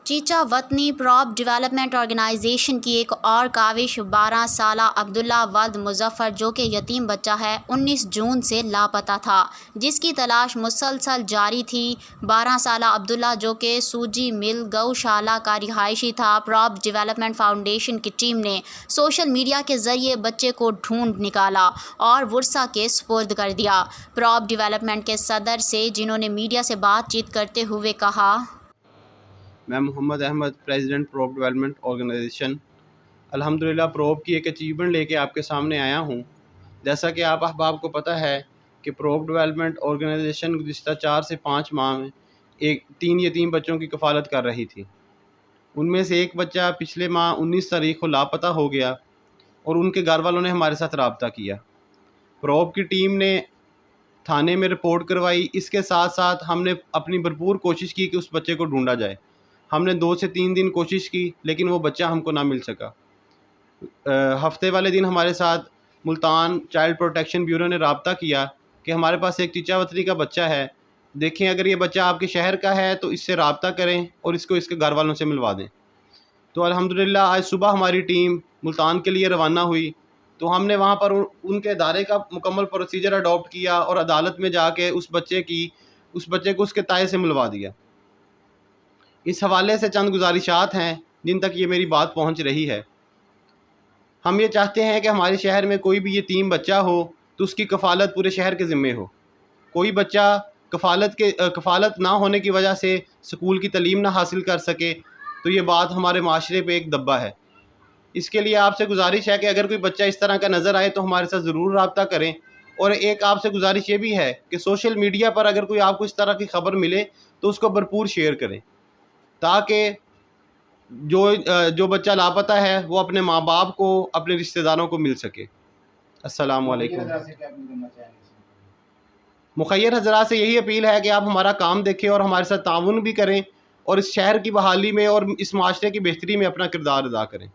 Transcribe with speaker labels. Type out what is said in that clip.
Speaker 1: چیچا وطنی prop development organization کی ایک اور کاوش 12 سالہ عبداللہ ولد مظفر جو کہ یتیم بچہ ہے 19 جون سے لاپتہ تھا، جس کی تلاش مسلسل جاری تھی۔ 12 سالہ عبداللہ جو کہ سوجی مل گوشالہ کا رہائشی تھا، پراپ ڈیولپمنٹ فاؤنڈیشن کی ٹیم نے سوشل میڈیا کے ذریعے بچے کو ڈھونڈ نکالا اور ورثاء کے سپرد کر دیا۔ پراپ ڈیولپمنٹ کے صدر سے جنہوں نے میڈیا سے بات چیت کرتے ہوئے کہا،
Speaker 2: میں Muhammad Ahmed, president prop development organization, الحمدللہ پروپ کی ایک اچیومنٹ لے کے آپ کے سامنے آیا ہوں۔ جیسا کہ آپ احباب کو پتہ ہے کہ پروپ ڈیولپمنٹ آرگنائزیشن گزشتہ 4 سے 5 ماہ میں 3 یتیم بچوں کی کفالت کر رہی تھی۔ ان میں سے ایک بچہ پچھلے ماہ 19 تاریخ کو لاپتہ ہو گیا اور ان کے گھر والوں نے ہمارے ساتھ رابطہ کیا۔ پروپ کی ٹیم نے تھانے میں رپورٹ کروائی، اس کے ساتھ ساتھ ہم نے اپنی بھرپور کوشش کی کہ اس بچے کو ڈھونڈا جائے۔ ہم نے 2 سے 3 دن کوشش کی لیکن وہ بچہ ہم کو نہ مل سکا۔ ہفتے والے دن ہمارے ساتھ ملتان چائلڈ پروٹیکشن بیورو نے رابطہ کیا کہ ہمارے پاس ایک چیچا وطنی کا بچہ ہے، دیکھیں اگر یہ بچہ آپ کے شہر کا ہے تو اس سے رابطہ کریں اور اس کو اس کے گھر والوں سے ملوا دیں۔ تو الحمدللہ آج صبح ہماری ٹیم ملتان کے لیے روانہ ہوئی، تو ہم نے وہاں پر ان کے ادارے کا مکمل پروسیجر اڈاپٹ کیا اور عدالت میں جا کے اس بچے کو اس کے تائے سے ملوا دیا۔ اس حوالے سے چند گزارشات ہیں جن تک یہ میری بات پہنچ رہی ہے۔ ہم یہ چاہتے ہیں کہ ہمارے شہر میں کوئی بھی یتیم بچہ ہو تو اس کی کفالت پورے شہر کے ذمے ہو۔ کوئی بچہ کفالت نہ ہونے کی وجہ سے سکول کی تعلیم نہ حاصل کر سکے تو یہ بات ہمارے معاشرے پہ ایک دبا ہے۔ اس کے لیے آپ سے گزارش ہے کہ اگر کوئی بچہ اس طرح کا نظر آئے تو ہمارے ساتھ ضرور رابطہ کریں، اور ایک آپ سے گزارش یہ بھی ہے کہ سوشل میڈیا پر اگر کوئی آپ کو اس طرح کی خبر ملے تو اس کو بھرپور شیئر کریں تاکہ جو بچہ لاپتہ ہے وہ اپنے ماں باپ کو، اپنے رشتہ داروں کو مل سکے۔ السلام علیکم۔ مخیر حضرات سے یہی اپیل ہے کہ آپ ہمارا کام دیکھیں اور ہمارے ساتھ تعاون بھی کریں اور اس شہر کی بحالی میں اور اس معاشرے کی بہتری میں اپنا کردار ادا کریں۔